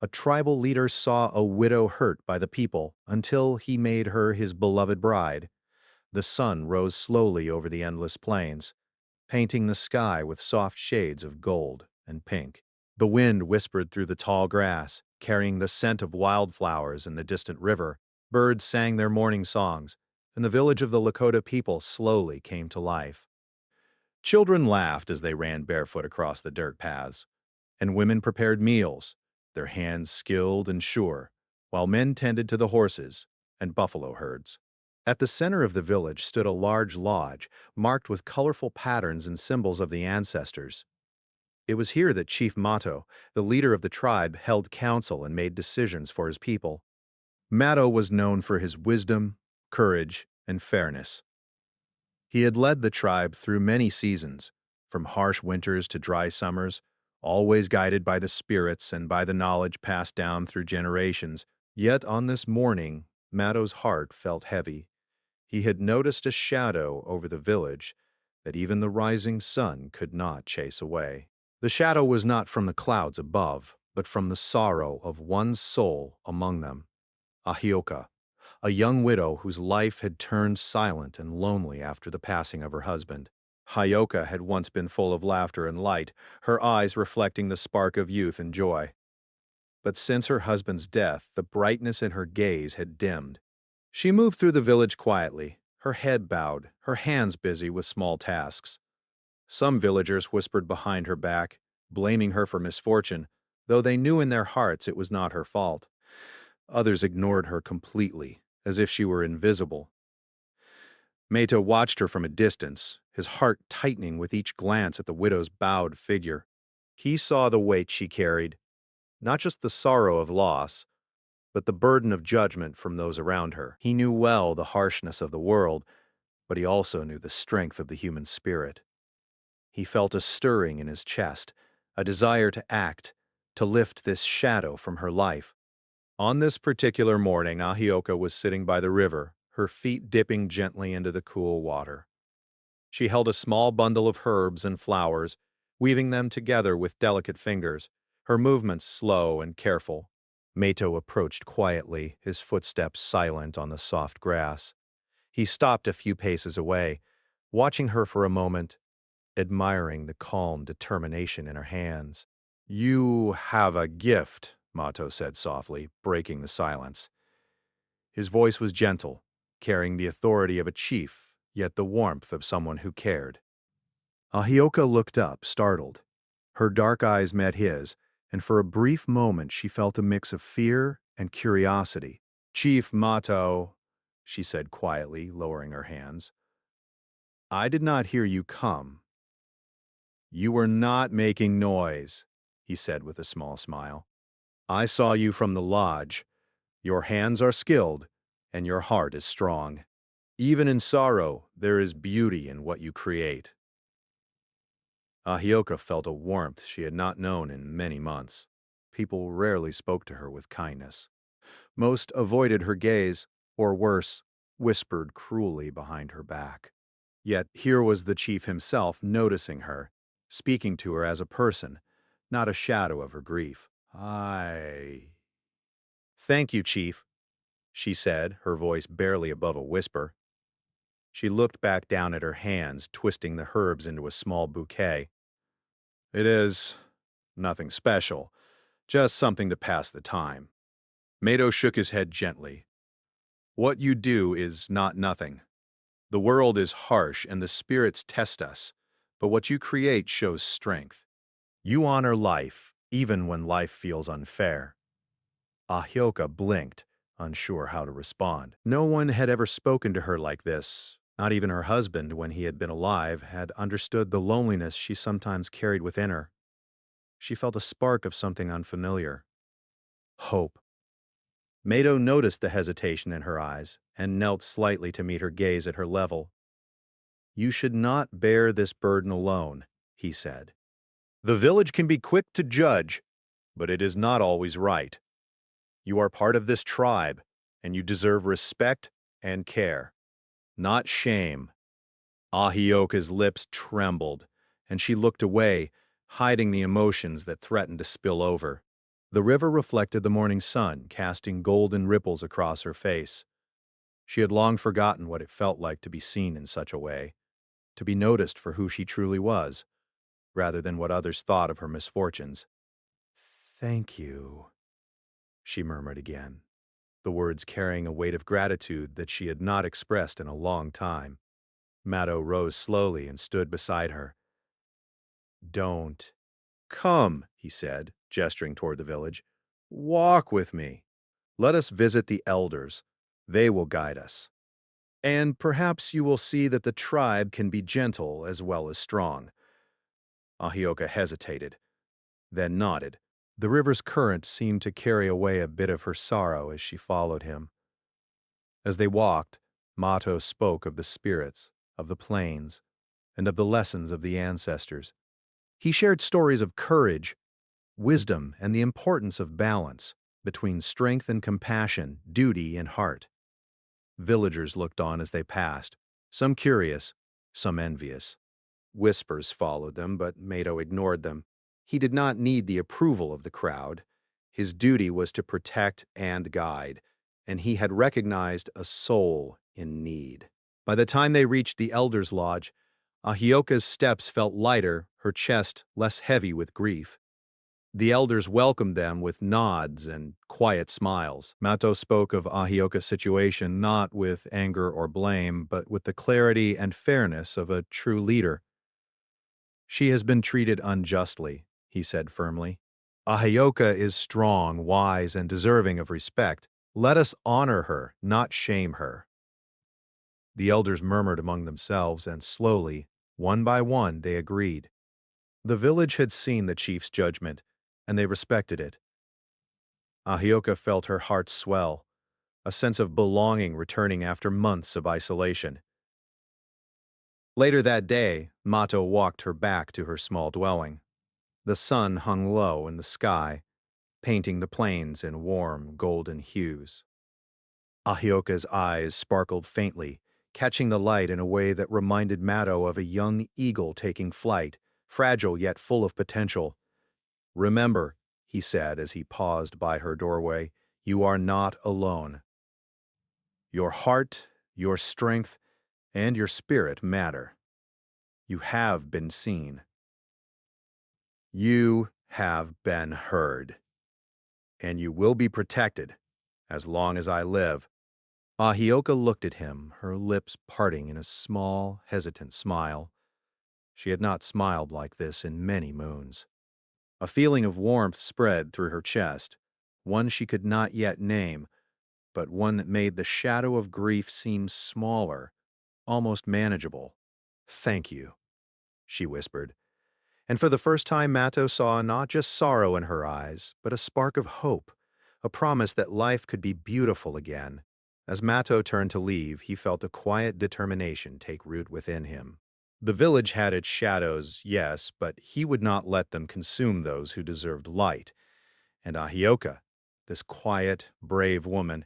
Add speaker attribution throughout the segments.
Speaker 1: A tribal leader saw a widow hurt by the people until he made her his beloved bride. The sun rose slowly over the endless plains, painting the sky with soft shades of gold and pink. The wind whispered through the tall grass, carrying the scent of wildflowers and the distant river. Birds sang their morning songs, and the village of the Lakota people slowly came to life. Children laughed as they ran barefoot across the dirt paths, and women prepared meals, their hands skilled and sure, while men tended to the horses and buffalo herds. At the center of the village stood a large lodge marked with colorful patterns and symbols of the ancestors. It was here that Chief Mato, the leader of the tribe, held council and made decisions for his people. Mato was known for his wisdom, courage, and fairness. He had led the tribe through many seasons, from harsh winters to dry summers, always guided by the spirits and by the knowledge passed down through generations. Yet on this morning, Mato's heart felt heavy. He had noticed a shadow over the village that even the rising sun could not chase away. The shadow was not from the clouds above, but from the sorrow of one soul among them, Ahioka, a young widow whose life had turned silent and lonely after the passing of her husband. Hyoka had once been full of laughter and light, her eyes reflecting the spark of youth and joy. But since her husband's death, the brightness in her gaze had dimmed. She moved through the village quietly, her head bowed, her hands busy with small tasks. Some villagers whispered behind her back, blaming her for misfortune, though they knew in their hearts it was not her fault. Others ignored her completely, as if she were invisible. Mato watched her from a distance, his heart tightening with each glance at the widow's bowed figure. He saw the weight she carried, not just the sorrow of loss, but the burden of judgment from those around her. He knew well the harshness of the world, but he also knew the strength of the human spirit. He felt a stirring in his chest, a desire to act, to lift this shadow from her life. On this particular morning, Ahioka was sitting by the river, her feet dipping gently into the cool water. She held a small bundle of herbs and flowers, weaving them together with delicate fingers, her movements slow and careful. Mato approached quietly, his footsteps silent on the soft grass. He stopped a few paces away, watching her for a moment, admiring the calm determination in her hands. "You have a gift," Mato said softly, breaking the silence. His voice was gentle, carrying the authority of a chief, yet the warmth of someone who cared. Ahioka looked up, startled. Her dark eyes met his, and for a brief moment she felt a mix of fear and curiosity. "Chief Mato," she said quietly, lowering her hands, "I did not hear you come." "You were not making noise," he said with a small smile. "I saw you from the lodge. Your hands are skilled, and your heart is strong. Even in sorrow, there is beauty in what you create." Ahioka felt a warmth she had not known in many months. People rarely spoke to her with kindness. Most avoided her gaze, or worse, whispered cruelly behind her back. Yet here was the chief himself noticing her, speaking to her as a person, not a shadow of her grief. "I Thank you, chief," she said, her voice barely above a whisper. She looked back down at her hands, twisting the herbs into a small bouquet. "It is nothing special, just something to pass the time." Mato shook his head gently. "What you do is not nothing. The world is harsh and the spirits test us, but what you create shows strength. You honor life, even when life feels unfair." Ahioka blinked, unsure how to respond. No one had ever spoken to her like this. Not even her husband, when he had been alive, had understood the loneliness she sometimes carried within her. She felt a spark of something unfamiliar. Hope. Mato noticed the hesitation in her eyes and knelt slightly to meet her gaze at her level. "You should not bear this burden alone," he said. "The village can be quick to judge, but it is not always right. You are part of this tribe, and you deserve respect and care, not shame." Ahioka's lips trembled, and she looked away, hiding the emotions that threatened to spill over. The river reflected the morning sun, casting golden ripples across her face. She had long forgotten what it felt like to be seen in such a way, to be noticed for who she truly was, rather than what others thought of her misfortunes. "Thank you," she murmured again, the words carrying a weight of gratitude that she had not expressed in a long time. Matto rose slowly and stood beside her. "Don't. Come," he said, gesturing toward the village. "Walk with me. Let us visit the elders. They will guide us. And perhaps you will see that the tribe can be gentle as well as strong." Ahioka hesitated, then nodded. The river's current seemed to carry away a bit of her sorrow as she followed him. As they walked, Mato spoke of the spirits, of the plains, and of the lessons of the ancestors. He shared stories of courage, wisdom, and the importance of balance between strength and compassion, duty and heart. Villagers looked on as they passed, some curious, some envious. Whispers followed them, but Mato ignored them. He did not need the approval of the crowd. His duty was to protect and guide, and he had recognized a soul in need. By the time they reached the Elder's Lodge, Ahioka's steps felt lighter, her chest less heavy with grief. The elders welcomed them with nods and quiet smiles. Mato spoke of Ahioka's situation not with anger or blame, but with the clarity and fairness of a true leader. "She has been treated unjustly," he said firmly. "Ahioka is strong, wise, and deserving of respect. Let us honor her, not shame her." The elders murmured among themselves, and slowly, one by one, they agreed. The village had seen the chief's judgment, and they respected it. Ahioka felt her heart swell, a sense of belonging returning after months of isolation. Later that day, Mato walked her back to her small dwelling. The sun hung low in the sky, painting the plains in warm, golden hues. Ahioka's eyes sparkled faintly, catching the light in a way that reminded Mato of a young eagle taking flight, fragile yet full of potential. "Remember," he said as he paused by her doorway, "you are not alone. Your heart, your strength, and your spirit matter. You have been seen. You have been heard. And you will be protected as long as I live." Ahioka looked at him, her lips parting in a small, hesitant smile. She had not smiled like this in many moons. A feeling of warmth spread through her chest, one she could not yet name, but one that made the shadow of grief seem smaller, almost manageable. "Thank you," she whispered. And for the first time, Mato saw not just sorrow in her eyes, but a spark of hope, a promise that life could be beautiful again. As Mato turned to leave, he felt a quiet determination take root within him. The village had its shadows, yes, but he would not let them consume those who deserved light. And Ahioka, this quiet, brave woman,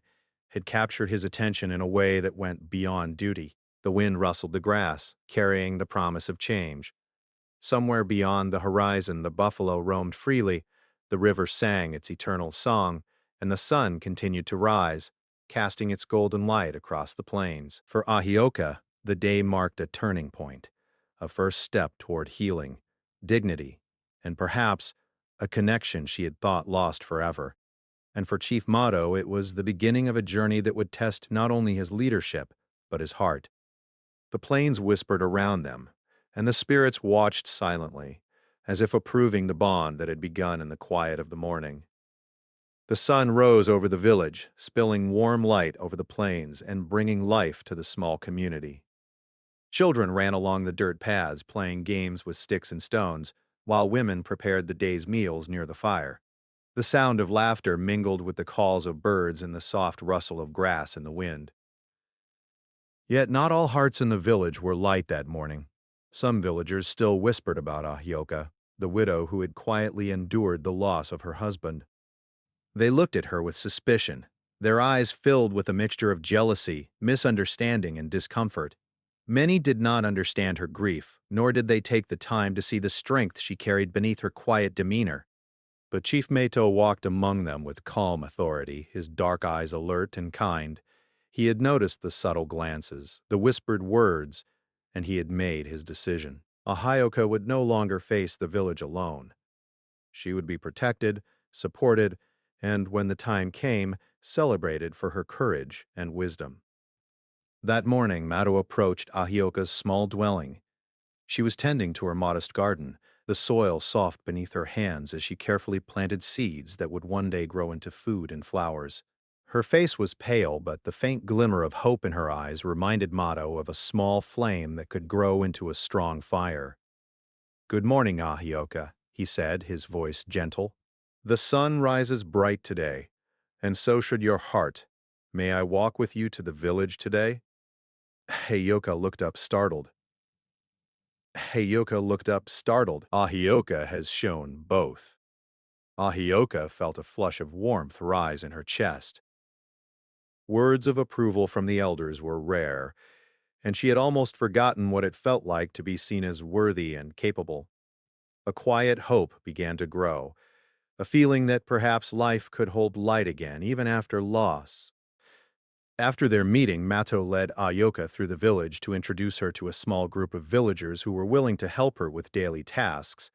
Speaker 1: had captured his attention in a way that went beyond duty. The wind rustled the grass, carrying the promise of change. Somewhere beyond the horizon, the buffalo roamed freely, the river sang its eternal song, and the sun continued to rise, casting its golden light across the plains. For Ahioka, the day marked a turning point, a first step toward healing, dignity, and perhaps a connection she had thought lost forever. And for Chief Mato, it was the beginning of a journey that would test not only his leadership, but his heart. The plains whispered around them, and the spirits watched silently, as if approving the bond that had begun in the quiet of the morning. The sun rose over the village, spilling warm light over the plains and bringing life to the small community. Children ran along the dirt paths, playing games with sticks and stones, while women prepared the day's meals near the fire. The sound of laughter mingled with the calls of birds and the soft rustle of grass in the wind. Yet not all hearts in the village were light that morning. Some villagers still whispered about Ahioka, the widow who had quietly endured the loss of her husband. They looked at her with suspicion, their eyes filled with a mixture of jealousy, misunderstanding, and discomfort. Many did not understand her grief, nor did they take the time to see the strength she carried beneath her quiet demeanor. But Chief Mato walked among them with calm authority, his dark eyes alert and kind. He had noticed the subtle glances, the whispered words, and he had made his decision. Ahioka would no longer face the village alone. She would be protected, supported, and, when the time came, celebrated for her courage and wisdom. That morning, Mato approached Ahioka's small dwelling. She was tending to her modest garden, the soil soft beneath her hands as she carefully planted seeds that would one day grow into food and flowers. Her face was pale, but the faint glimmer of hope in her eyes reminded Mato of a small flame that could grow into a strong fire. "Good morning, Ahioka," he said, his voice gentle. "The sun rises bright today, and so should your heart. May I walk with you to the village today?" Ahioka looked up startled. Ahioka has shown both. Ahioka felt a flush of warmth rise in her chest. Words of approval from the elders were rare, and she had almost forgotten what it felt like to be seen as worthy and capable. A quiet hope began to grow, a feeling that perhaps life could hold light again, even after loss. After their meeting, Mato led Ahioka through the village to introduce her to a small group of villagers who were willing to help her with daily tasks.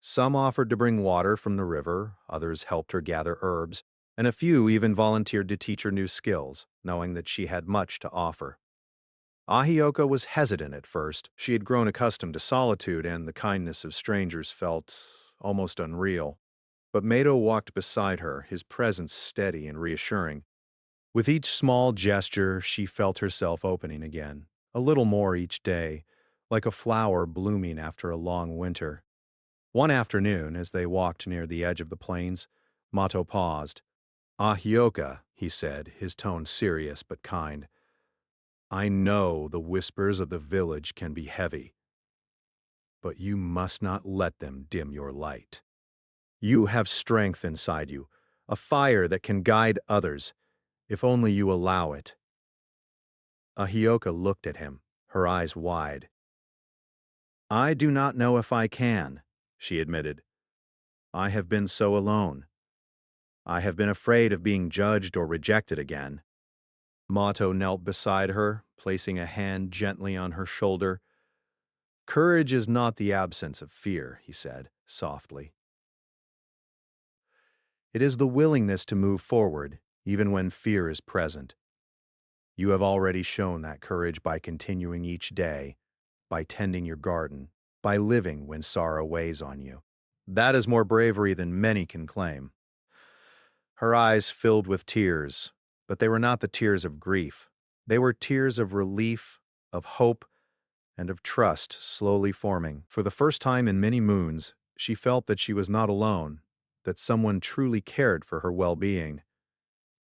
Speaker 1: Some offered to bring water from the river, others helped her gather herbs, and a few even volunteered to teach her new skills, knowing that she had much to offer. Ahioka was hesitant at first. She had grown accustomed to solitude, and the kindness of strangers felt almost unreal. But Mato walked beside her, his presence steady and reassuring. With each small gesture, she felt herself opening again, a little more each day, like a flower blooming after a long winter. One afternoon, as they walked near the edge of the plains, Mato paused. "Ahioka," he said, his tone serious but kind, "I know the whispers of the village can be heavy, but you must not let them dim your light. You have strength inside you, a fire that can guide others, if only you allow it." Ahioka looked at him, her eyes wide. "I do not know if I can," she admitted. "I have been so alone. I have been afraid of being judged or rejected again." Mato knelt beside her, placing a hand gently on her shoulder. "Courage is not the absence of fear," he said, softly. "It is the willingness to move forward, even when fear is present. You have already shown that courage by continuing each day, by tending your garden, by living when sorrow weighs on you. That is more bravery than many can claim." Her eyes filled with tears, but they were not the tears of grief. They were tears of relief, of hope, and of trust slowly forming. For the first time in many moons, she felt that she was not alone, that someone truly cared for her well-being.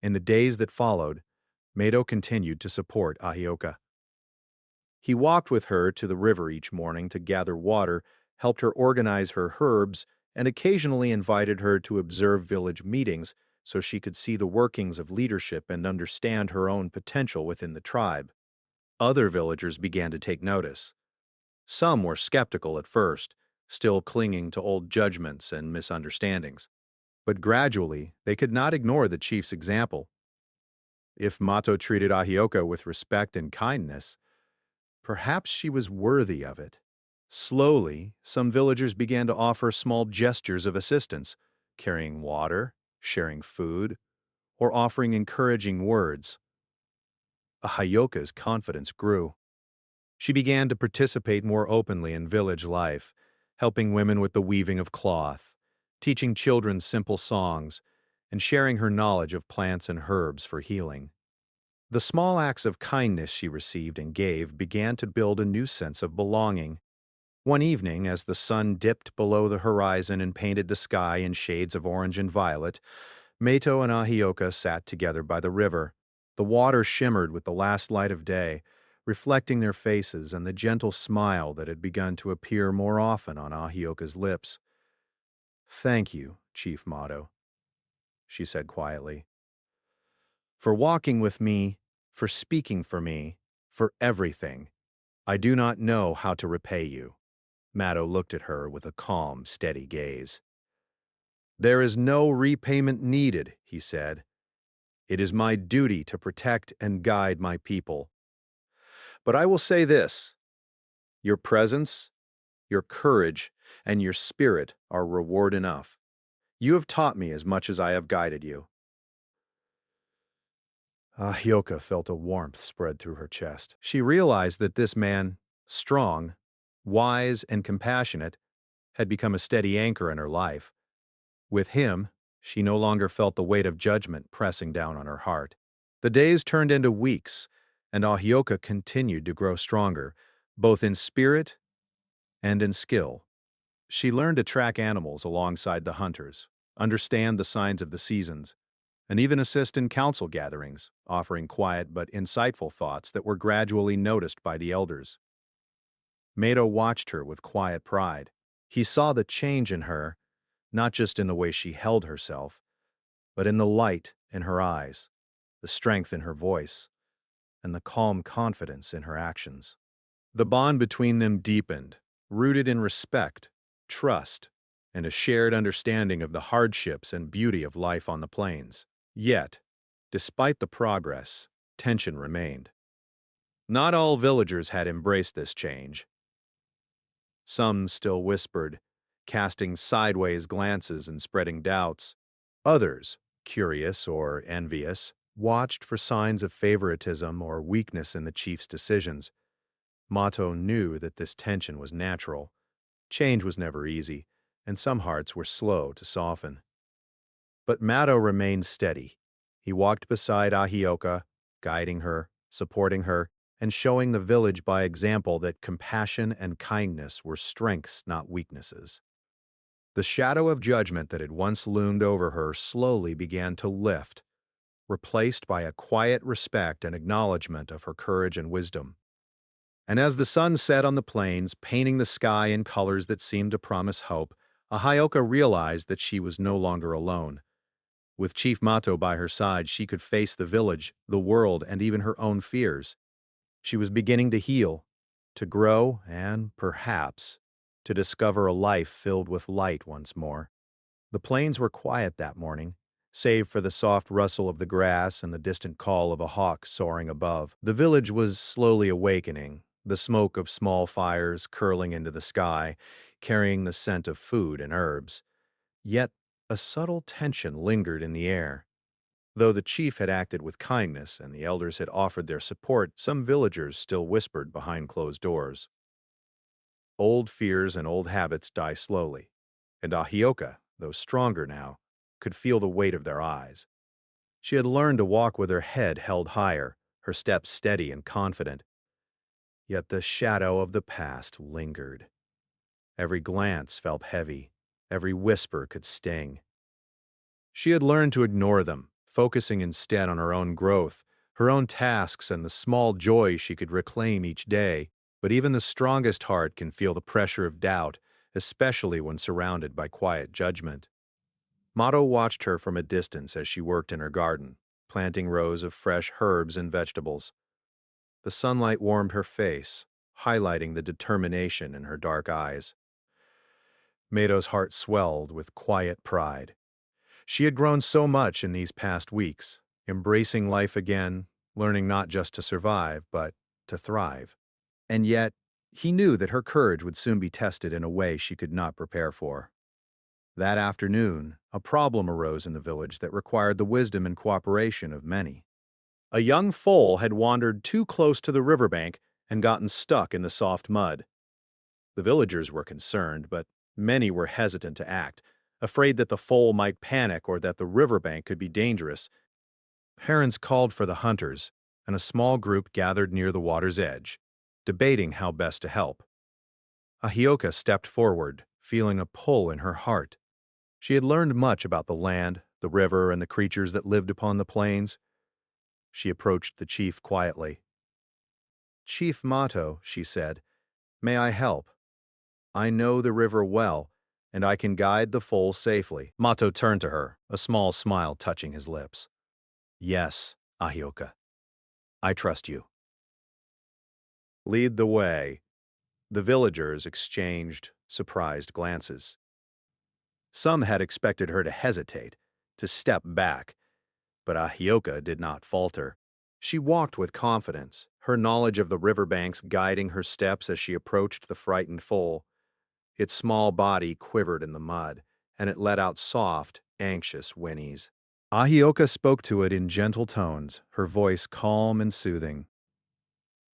Speaker 1: In the days that followed, Mato continued to support Ahioka. He walked with her to the river each morning to gather water, helped her organize her herbs, and occasionally invited her to observe village meetings so she could see the workings of leadership and understand her own potential within the tribe. Other villagers began to take notice. Some were skeptical at first, still clinging to old judgments and misunderstandings. But gradually, they could not ignore the chief's example. If Mato treated Ahioka with respect and kindness, perhaps she was worthy of it. Slowly, some villagers began to offer small gestures of assistance, carrying water, sharing food, or offering encouraging words. Ahioka's confidence grew. She began to participate more openly in village life, helping women with the weaving of cloth, teaching children simple songs, and sharing her knowledge of plants and herbs for healing. The small acts of kindness she received and gave began to build a new sense of belonging. One evening, as the sun dipped below the horizon and painted the sky in shades of orange and violet, Mato and Ahioka sat together by the river. The water shimmered with the last light of day, reflecting their faces and the gentle smile that had begun to appear more often on Ahioka's lips. "Thank you, Chief Mato," she said quietly, "for walking with me, for speaking for me, for everything. I do not know how to repay you." Mato looked at her with a calm, steady gaze. "There is no repayment needed," he said. "It is my duty to protect and guide my people. But I will say this, your presence, your courage, and your spirit are reward enough. You have taught me as much as I have guided you." Hyoka felt a warmth spread through her chest. She realized that this man, strong, wise, and compassionate, had become a steady anchor in her life. With him, she no longer felt the weight of judgment pressing down on her heart. The days turned into weeks, and Ahioka continued to grow stronger, both in spirit and in skill. She learned to track animals alongside the hunters, understand the signs of the seasons, and even assist in council gatherings, offering quiet but insightful thoughts that were gradually noticed by the elders. Mato watched her with quiet pride. He saw the change in her, not just in the way she held herself, but in the light in her eyes, the strength in her voice, and the calm confidence in her actions. The bond between them deepened, rooted in respect, trust, and a shared understanding of the hardships and beauty of life on the plains. Yet, despite the progress, tension remained. Not all villagers had embraced this change. Some still whispered, casting sideways glances and spreading doubts. Others, curious or envious, watched for signs of favoritism or weakness in the chief's decisions. Mato knew that this tension was natural. Change was never easy, and some hearts were slow to soften. But Mato remained steady. He walked beside Ahioka, guiding her, supporting her, and showing the village by example that compassion and kindness were strengths, not weaknesses. The shadow of judgment that had once loomed over her slowly began to lift, replaced by a quiet respect and acknowledgement of her courage and wisdom. And as the sun set on the plains, painting the sky in colors that seemed to promise hope, Ahioka realized that she was no longer alone. With Chief Mato by her side, she could face the village, the world, and even her own fears. She was beginning to heal, to grow, and, perhaps, to discover a life filled with light once more. The plains were quiet that morning, save for the soft rustle of the grass and the distant call of a hawk soaring above. The village was slowly awakening, the smoke of small fires curling into the sky, carrying the scent of food and herbs. Yet a subtle tension lingered in the air. Though the chief had acted with kindness and the elders had offered their support, some villagers still whispered behind closed doors. Old fears and old habits die slowly, and Ahioka, though stronger now, could feel the weight of their eyes. She had learned to walk with her head held higher, her steps steady and confident. Yet the shadow of the past lingered. Every glance felt heavy, every whisper could sting. She had learned to ignore them, focusing instead on her own growth, her own tasks, and the small joys she could reclaim each day. But even the strongest heart can feel the pressure of doubt, especially when surrounded by quiet judgment. Mato watched her from a distance as she worked in her garden, planting rows of fresh herbs and vegetables. The sunlight warmed her face, highlighting the determination in her dark eyes. Mato's heart swelled with quiet pride. She had grown so much in these past weeks, embracing life again, learning not just to survive, but to thrive. And yet, he knew that her courage would soon be tested in a way she could not prepare for. That afternoon, a problem arose in the village that required the wisdom and cooperation of many. A young foal had wandered too close to the riverbank and gotten stuck in the soft mud. The villagers were concerned, but many were hesitant to act, afraid that the foal might panic or that the riverbank could be dangerous. Parents called for the hunters, and a small group gathered near the water's edge, debating how best to help. Ahioka stepped forward, feeling a pull in her heart. She had learned much about the land, the river, and the creatures that lived upon the plains. She approached the chief quietly. "Chief Mato," she said, "may I help? I know the river well, and I can guide the foal safely." Mato turned to her, a small smile touching his lips. "Yes, Ahioka, I trust you." "Lead the way." The villagers exchanged surprised glances. Some had expected her to hesitate, to step back, but Ahioka did not falter. She walked with confidence, her knowledge of the riverbanks guiding her steps as she approached the frightened foal. Its small body quivered in the mud, and it let out soft, anxious whinnies. Ahioka spoke to it in gentle tones, her voice calm and soothing.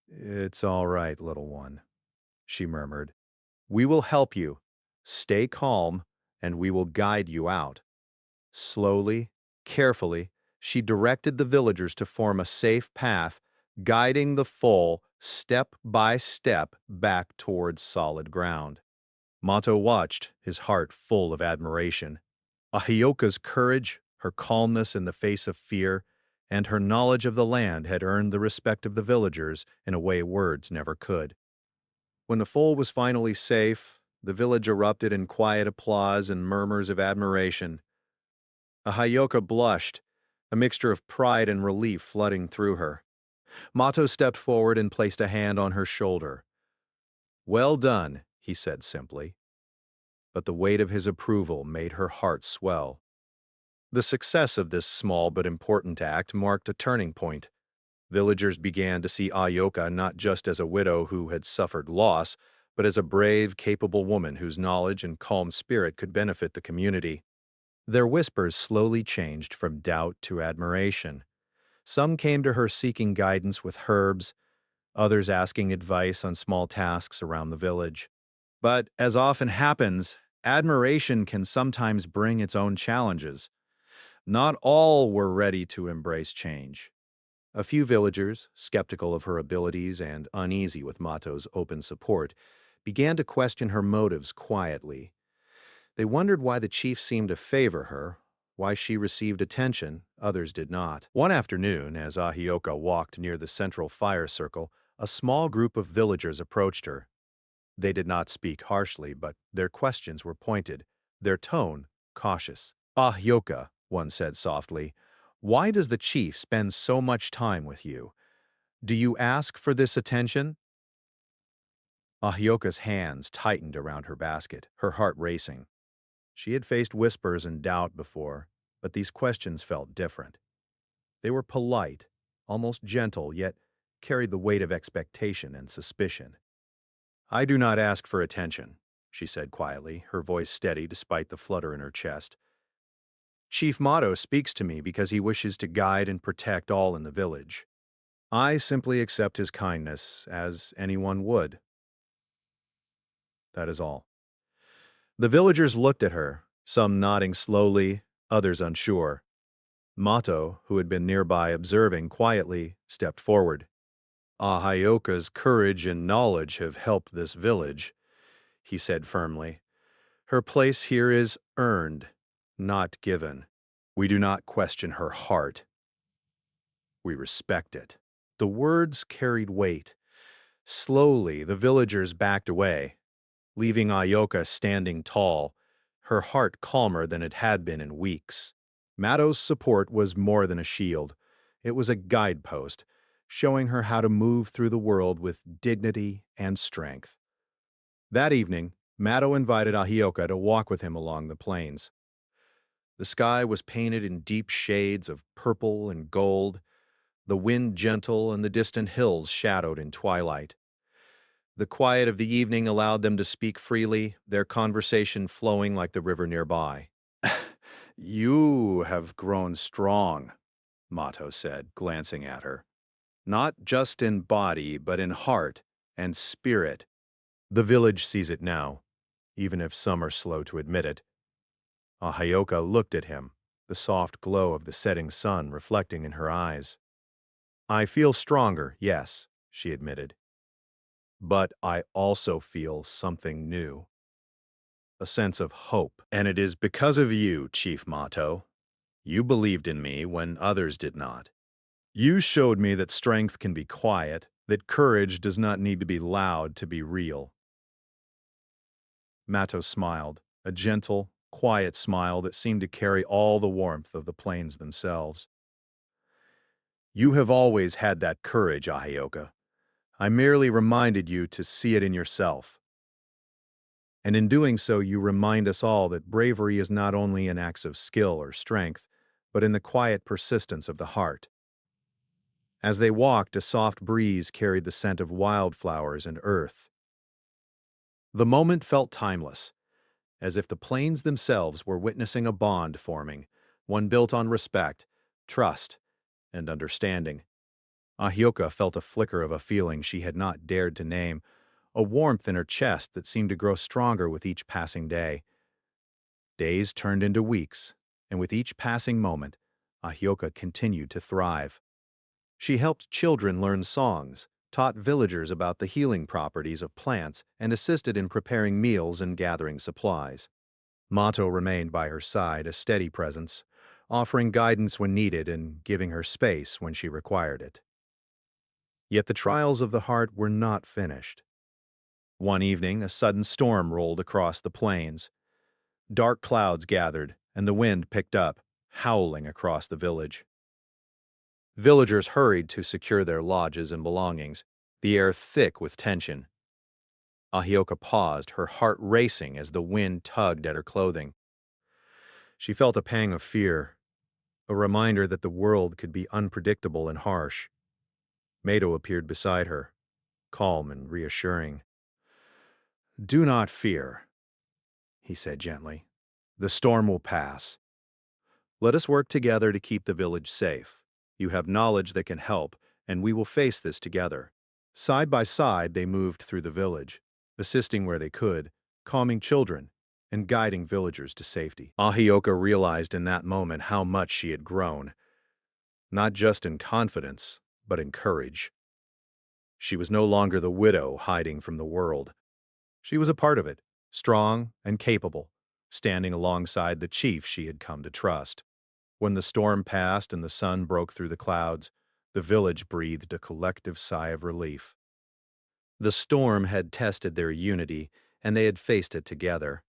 Speaker 1: "It's all right, little one," she murmured. "We will help you. Stay calm, and we will guide you out." Slowly, carefully, she directed the villagers to form a safe path, guiding the foal step by step back towards solid ground. Mato watched, his heart full of admiration. Ahioka's courage, her calmness in the face of fear, and her knowledge of the land had earned the respect of the villagers in a way words never could. When the foal was finally safe, the village erupted in quiet applause and murmurs of admiration. Ahioka blushed, a mixture of pride and relief flooding through her. Mato stepped forward and placed a hand on her shoulder. "Well done," he said simply, but the weight of his approval made her heart swell. The success of this small but important act marked a turning point. Villagers began to see Ahioka not just as a widow who had suffered loss, but as a brave, capable woman whose knowledge and calm spirit could benefit the community. Their whispers slowly changed from doubt to admiration. Some came to her seeking guidance with herbs, others asking advice on small tasks around the village. But, as often happens, admiration can sometimes bring its own challenges. Not all were ready to embrace change. A few villagers, skeptical of her abilities and uneasy with Mato's open support, began to question her motives quietly. They wondered why the chief seemed to favor her, why she received attention, others did not. One afternoon, as Ahioka walked near the central fire circle, a small group of villagers approached her. They did not speak harshly, but their questions were pointed, their tone cautious. "Ahioka," one said softly, "why does the chief spend so much time with you? Do you ask for this attention?" Ahioka's hands tightened around her basket, her heart racing. She had faced whispers and doubt before, but these questions felt different. They were polite, almost gentle, yet carried the weight of expectation and suspicion. "I do not ask for attention," she said quietly, her voice steady despite the flutter in her chest. "Chief Motto speaks to me because he wishes to guide and protect all in the village. I simply accept his kindness as anyone would. That is all." The villagers looked at her, some nodding slowly, others unsure. Mato, who had been nearby observing quietly, stepped forward. "Ahioka's courage and knowledge have helped this village," he said firmly. "Her place here is earned, not given. We do not question her heart. We respect it." The words carried weight. Slowly, the villagers backed away, leaving Ahioka standing tall, her heart calmer than it had been in weeks. Mato's support was more than a shield. It was a guidepost, showing her how to move through the world with dignity and strength. That evening, Mato invited Ahioka to walk with him along the plains. The sky was painted in deep shades of purple and gold, the wind gentle and the distant hills shadowed in twilight. The quiet of the evening allowed them to speak freely, their conversation flowing like the river nearby. "You have grown strong," Mato said, glancing at her. "Not just in body, but in heart and spirit. The village sees it now, even if some are slow to admit it." Ahioka looked at him, the soft glow of the setting sun reflecting in her eyes. "I feel stronger, yes," she admitted. "But I also feel something new. A sense of hope. And it is because of you, Chief Mato. You believed in me when others did not. You showed me that strength can be quiet, that courage does not need to be loud to be real." Mato smiled, a gentle, quiet smile that seemed to carry all the warmth of the plains themselves. "You have always had that courage, Ahioka. I merely reminded you to see it in yourself." And in doing so, you remind us all that bravery is not only in acts of skill or strength, but in the quiet persistence of the heart. As they walked, a soft breeze carried the scent of wildflowers and earth. The moment felt timeless, as if the plains themselves were witnessing a bond forming, one built on respect, trust, and understanding. Ahioka felt a flicker of a feeling she had not dared to name, a warmth in her chest that seemed to grow stronger with each passing day. Days turned into weeks, and with each passing moment, Ahioka continued to thrive. She helped children learn songs, taught villagers about the healing properties of plants, and assisted in preparing meals and gathering supplies. Mato remained by her side, a steady presence, offering guidance when needed and giving her space when she required it. Yet the trials of the heart were not finished. One evening, a sudden storm rolled across the plains. Dark clouds gathered, and the wind picked up, howling across the village. Villagers hurried to secure their lodges and belongings, the air thick with tension. Ahioka paused, her heart racing as the wind tugged at her clothing. She felt a pang of fear, a reminder that the world could be unpredictable and harsh. Mato appeared beside her, calm and reassuring. "Do not fear," he said gently. "The storm will pass. Let us work together to keep the village safe. You have knowledge that can help, and we will face this together." Side by side, they moved through the village, assisting where they could, calming children, and guiding villagers to safety. Ahioka realized in that moment how much she had grown, not just in confidence, but in courage. She was no longer the widow hiding from the world. She was a part of it, strong and capable, standing alongside the chief she had come to trust. When the storm passed and the sun broke through the clouds, the village breathed a collective sigh of relief. The storm had tested their unity, and they had faced it together.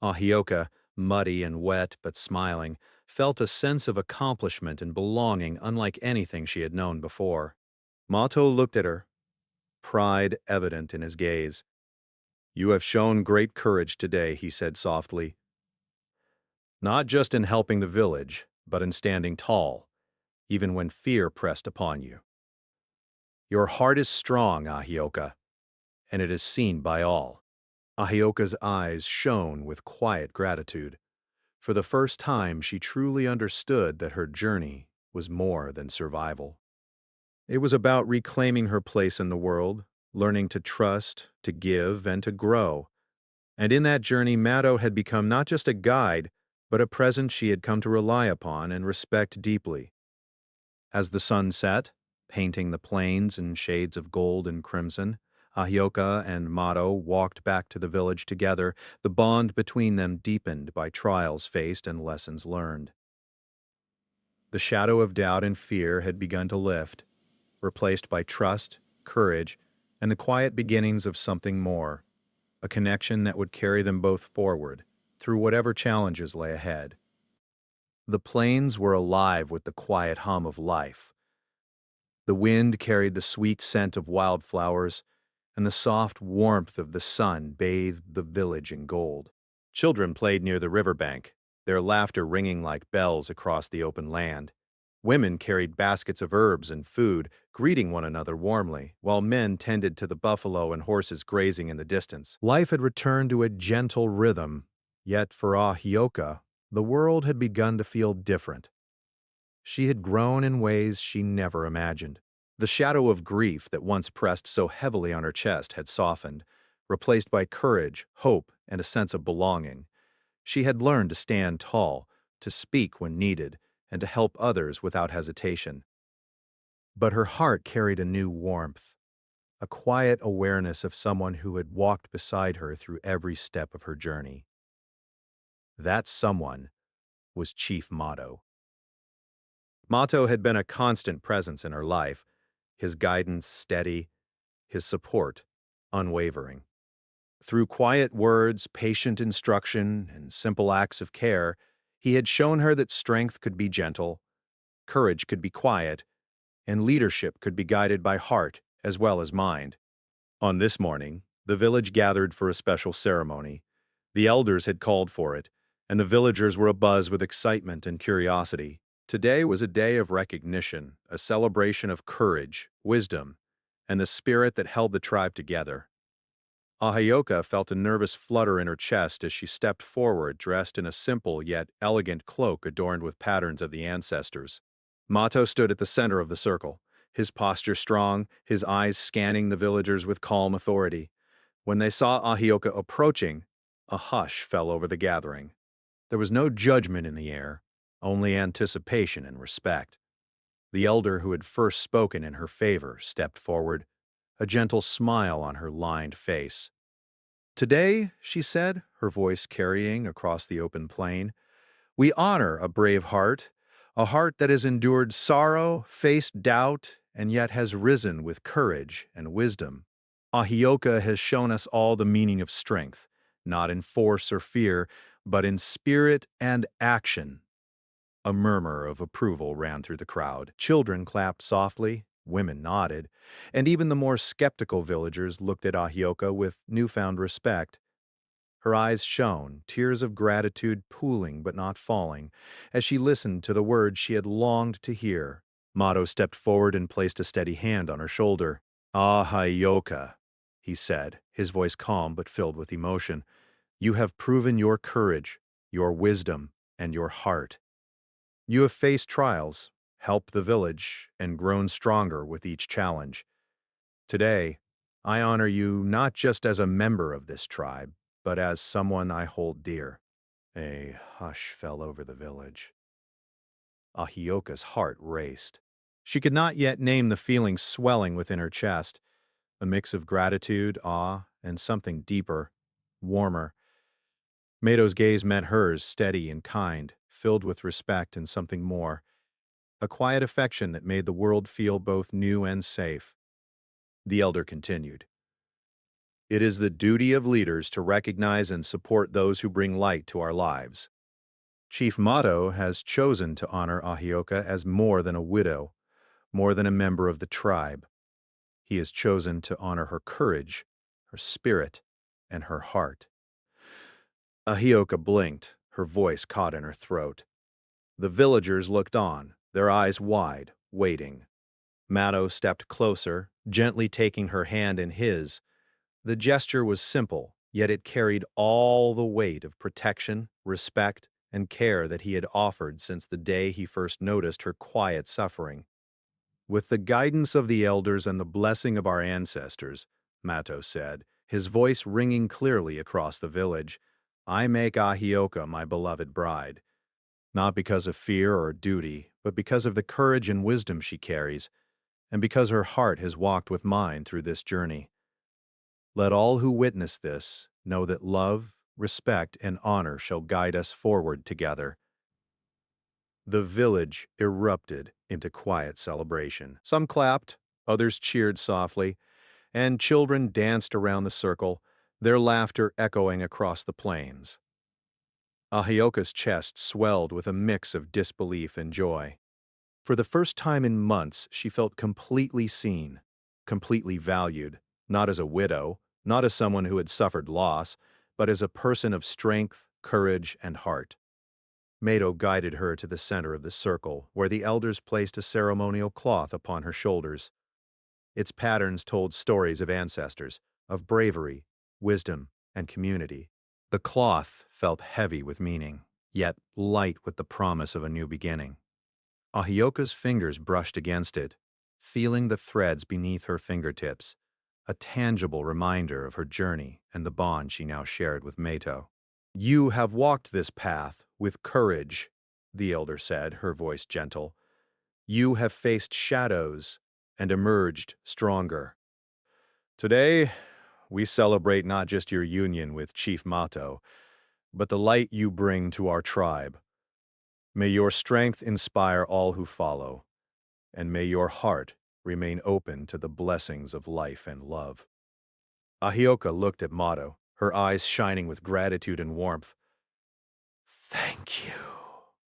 Speaker 1: Ahioka, muddy and wet but smiling, felt a sense of accomplishment and belonging unlike anything she had known before. Mato looked at her, pride evident in his gaze. "You have shown great courage today," he said softly. "Not just in helping the village, but in standing tall, even when fear pressed upon you. Your heart is strong, Ahioka, and it is seen by all." Ahioka's eyes shone with quiet gratitude. For the first time, she truly understood that her journey was more than survival. It was about reclaiming her place in the world, learning to trust, to give, and to grow. And in that journey, Mato had become not just a guide, but a presence she had come to rely upon and respect deeply. As the sun set, painting the plains in shades of gold and crimson, Ahioka and Mato walked back to the village together, the bond between them deepened by trials faced and lessons learned. The shadow of doubt and fear had begun to lift, replaced by trust, courage, and the quiet beginnings of something more, a connection that would carry them both forward, through whatever challenges lay ahead. The plains were alive with the quiet hum of life. The wind carried the sweet scent of wildflowers, and the soft warmth of the sun bathed the village in gold. Children played near the riverbank, their laughter ringing like bells across the open land. Women carried baskets of herbs and food, greeting one another warmly, while men tended to the buffalo and horses grazing in the distance. Life had returned to a gentle rhythm, yet for Ahioka, the world had begun to feel different. She had grown in ways she never imagined. The shadow of grief that once pressed so heavily on her chest had softened, replaced by courage, hope, and a sense of belonging. She had learned to stand tall, to speak when needed, and to help others without hesitation. But her heart carried a new warmth, a quiet awareness of someone who had walked beside her through every step of her journey. That someone was Chief Mato. Mato had been a constant presence in her life, his guidance steady, his support unwavering. Through quiet words, patient instruction, and simple acts of care, he had shown her that strength could be gentle, courage could be quiet, and leadership could be guided by heart as well as mind. On this morning, The village gathered for a special ceremony. The elders had called for it, and the villagers were abuzz with excitement and curiosity. Today was a day of recognition, a celebration of courage, wisdom, and the spirit that held the tribe together. Ahioka felt a nervous flutter in her chest as she stepped forward, dressed in a simple yet elegant cloak adorned with patterns of the ancestors. Mato stood at the center of the circle, his posture strong, his eyes scanning the villagers with calm authority. When they saw Ahioka approaching, a hush fell over the gathering. There was no judgment in the air, only anticipation and respect. The elder who had first spoken in her favor stepped forward, a gentle smile on her lined face. "Today," she said, her voice carrying across the open plain, "we honor a brave heart, a heart that has endured sorrow, faced doubt, and yet has risen with courage and wisdom. Ahioka has shown us all the meaning of strength, not in force or fear, but in spirit and action." A murmur of approval ran through the crowd. Children clapped softly, women nodded, and even the more skeptical villagers looked at Ahioka with newfound respect. Her eyes shone, tears of gratitude pooling but not falling, as she listened to the words she had longed to hear. Mato stepped forward and placed a steady hand on her shoulder. "Ahioka," he said, his voice calm but filled with emotion. "You have proven your courage, your wisdom, and your heart. You have faced trials, helped the village, and grown stronger with each challenge. Today, I honor you not just as a member of this tribe, but as someone I hold dear." A hush fell over the village. Ahioka's heart raced. She could not yet name the feeling swelling within her chest, a mix of gratitude, awe, and something deeper, warmer. Mato's gaze met hers, steady and kind, filled with respect and something more, a quiet affection that made the world feel both new and safe. The elder continued, "It is the duty of leaders to recognize and support those who bring light to our lives. Chief Mato has chosen to honor Ahioka as more than a widow, more than a member of the tribe. He has chosen to honor her courage, her spirit, and her heart." Ahioka blinked, her voice caught in her throat. The villagers looked on, their eyes wide, waiting. Mato stepped closer, gently taking her hand in his. The gesture was simple, yet it carried all the weight of protection, respect, and care that he had offered since the day he first noticed her quiet suffering. "With the guidance of the elders and the blessing of our ancestors," Mato said, his voice ringing clearly across the village, "I make Ahioka my beloved bride, not because of fear or duty, but because of the courage and wisdom she carries, and because her heart has walked with mine through this journey. Let all who witness this know that love, respect, and honor shall guide us forward together." The village erupted into quiet celebration. Some clapped, others cheered softly, and children danced around the circle, their laughter echoing across the plains. Ahioka's chest swelled with a mix of disbelief and joy. For the first time in months, she felt completely seen, completely valued, not as a widow, not as someone who had suffered loss, but as a person of strength, courage, and heart. Mato guided her to the center of the circle, where the elders placed a ceremonial cloth upon her shoulders. Its patterns told stories of ancestors, of bravery, wisdom, and community. The cloth felt heavy with meaning, yet light with the promise of a new beginning. Ahioka's fingers brushed against it, feeling the threads beneath her fingertips, a tangible reminder of her journey and the bond she now shared with Mato. "You have walked this path with courage," the elder said, her voice gentle. "You have faced shadows and emerged stronger. Today, we celebrate not just your union with Chief Mato, but the light you bring to our tribe. May your strength inspire all who follow, and may your heart remain open to the blessings of life and love." Ahioka looked at Mato, her eyes shining with gratitude and warmth. "Thank you,"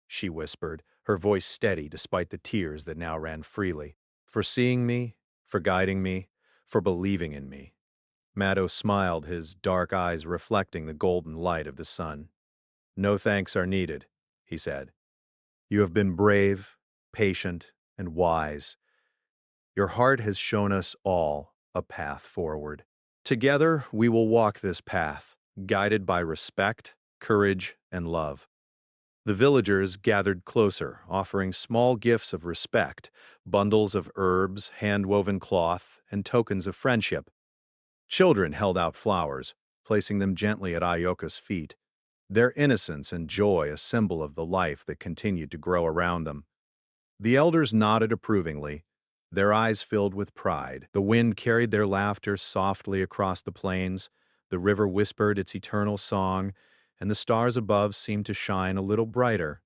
Speaker 1: she whispered, her voice steady despite the tears that now ran freely, "for seeing me, for guiding me, for believing in me. Matto smiled, his dark eyes reflecting the golden light of the sun. No thanks are needed, he said. You have been brave, patient, and wise. Your heart has shown us all a path forward. Together, we will walk this path, guided by respect, courage, and love. The villagers gathered closer, offering small gifts of respect, bundles of herbs, hand-woven cloth, and tokens of friendship. Children held out flowers, placing them gently at Ayoka's feet, their innocence and joy a symbol of the life that continued to grow around them. The elders nodded approvingly, their eyes filled with pride. The wind carried their laughter softly across the plains, the river whispered its eternal song, and the stars above seemed to shine a little brighter,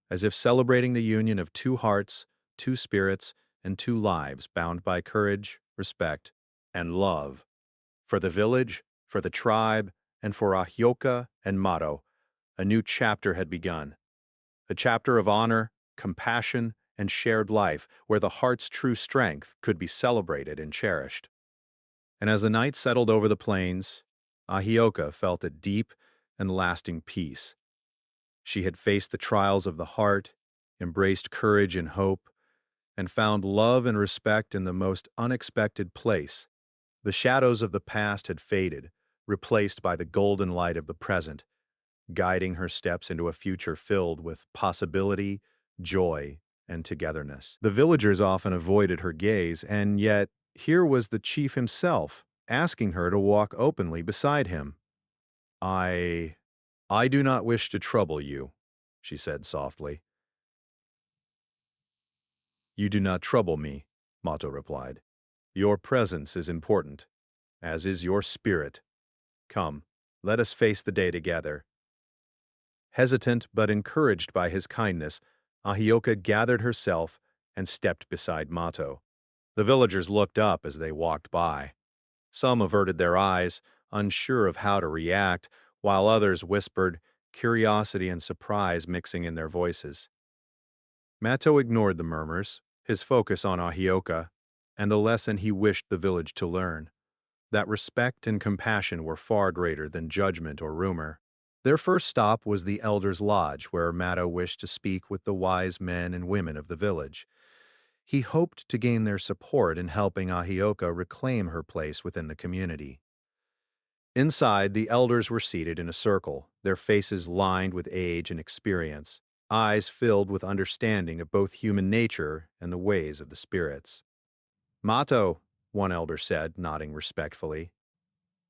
Speaker 1: as if celebrating the union of two hearts, two spirits, and two lives bound by courage, respect, and love. For the village, for the tribe, and for Ahioka and Mato, a new chapter had begun. A chapter of honor, compassion, and shared life where the heart's true strength could be celebrated and cherished. And as the night settled over the plains, Ahioka felt a deep and lasting peace. She had faced the trials of the heart, embraced courage and hope, and found love and respect in the most unexpected place. The shadows of the past had faded, replaced by the golden light of the present, guiding her steps into a future filled with possibility, joy, and togetherness. The villagers often avoided her gaze, and yet here was the chief himself, asking her to walk openly beside him. I... I do not wish to trouble you, she said softly. You do not trouble me, Mato replied. Your presence is important, as is your spirit. Come, let us face the day together. Hesitant but encouraged by his kindness, Ahioka gathered herself and stepped beside Mato. The villagers looked up as they walked by. Some averted their eyes, unsure of how to react, while others whispered, curiosity and surprise mixing in their voices. Mato ignored the murmurs, his focus on Ahioka, and the lesson he wished the village to learn, that respect and compassion were far greater than judgment or rumor. Their first stop was the Elder's Lodge, where Mato wished to speak with the wise men and women of the village. He hoped to gain their support in helping Ahioka reclaim her place within the community. Inside, the elders were seated in a circle, their faces lined with age and experience, eyes filled with understanding of both human nature and the ways of the spirits. Mato, one elder said, nodding respectfully,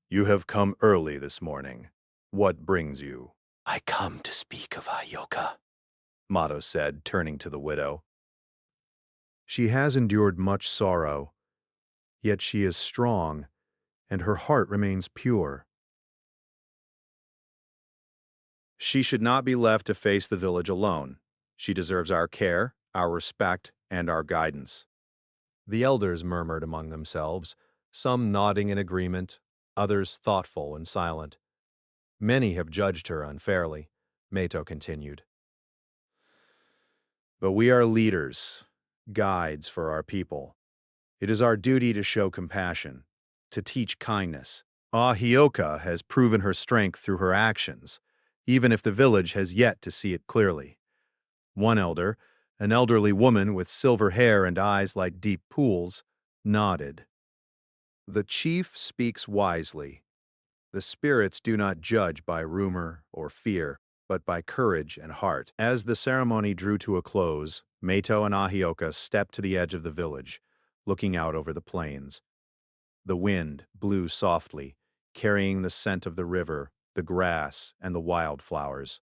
Speaker 1: you have come early this morning. What brings you? I come to speak of Ahioka, Mato said, turning to the widow. She has endured much sorrow, yet she is strong, and her heart remains pure. She should not be left to face the village alone. She deserves our care, our respect, and our guidance. The elders murmured among themselves, some nodding in agreement, others thoughtful and silent. Many have judged her unfairly, Mato continued. But we are leaders, guides for our people. It is our duty to show compassion, to teach kindness. Ahioka has proven her strength through her actions, even if the village has yet to see it clearly. One elder, an elderly woman with silver hair and eyes like deep pools, nodded. The chief speaks wisely. The spirits do not judge by rumor or fear, but by courage and heart. As the ceremony drew to a close, Mato and Ahioka stepped to the edge of the village, looking out over the plains. The wind blew softly, carrying the scent of the river, the grass, and the wildflowers.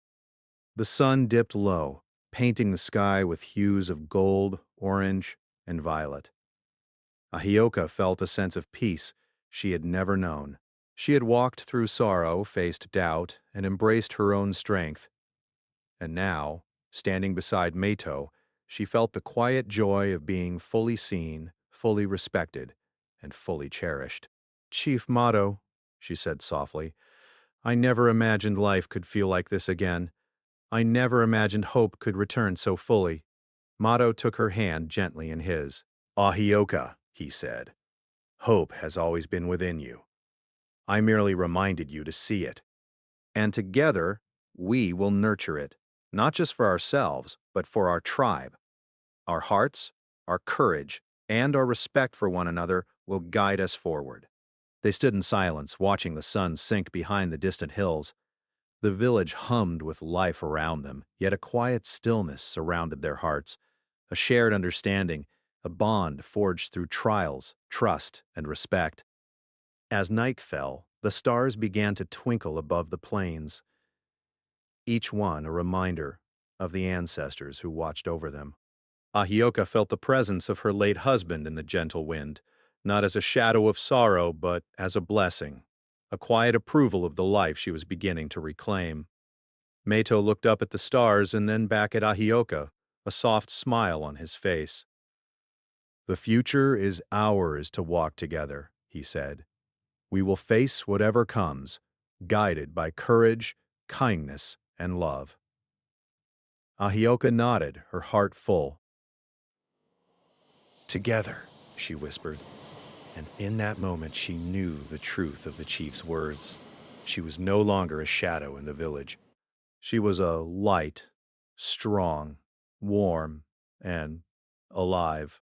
Speaker 1: The sun dipped low, painting the sky with hues of gold, orange, and violet. Ahioka felt a sense of peace she had never known. She had walked through sorrow, faced doubt, and embraced her own strength. And now, standing beside Mato, she felt the quiet joy of being fully seen, fully respected, and fully cherished. Chief Mato, she said softly, I never imagined life could feel like this again. I never imagined hope could return so fully. Mato took her hand gently in his. Ahioka, he said, hope has always been within you. I merely reminded you to see it. And together, we will nurture it, not just for ourselves, but for our tribe. Our hearts, our courage, and our respect for one another will guide us forward. They stood in silence, watching the sun sink behind the distant hills. The village hummed with life around them, yet a quiet stillness surrounded their hearts, a shared understanding, a bond forged through trials, trust, and respect. As night fell, the stars began to twinkle above the plains, each one a reminder of the ancestors who watched over them. Ahioka felt the presence of her late husband in the gentle wind, not as a shadow of sorrow, but as a blessing, a quiet approval of the life she was beginning to reclaim. Mato looked up at the stars and then back at Ahioka, a soft smile on his face. "The future is ours to walk together," he said. "We will face whatever comes, guided by courage, kindness, and love." Ahioka nodded, her heart full. "Together," she whispered, and in that moment she knew the truth of the chief's words. She was no longer a shadow in the village. She was a light, strong, warm, and alive.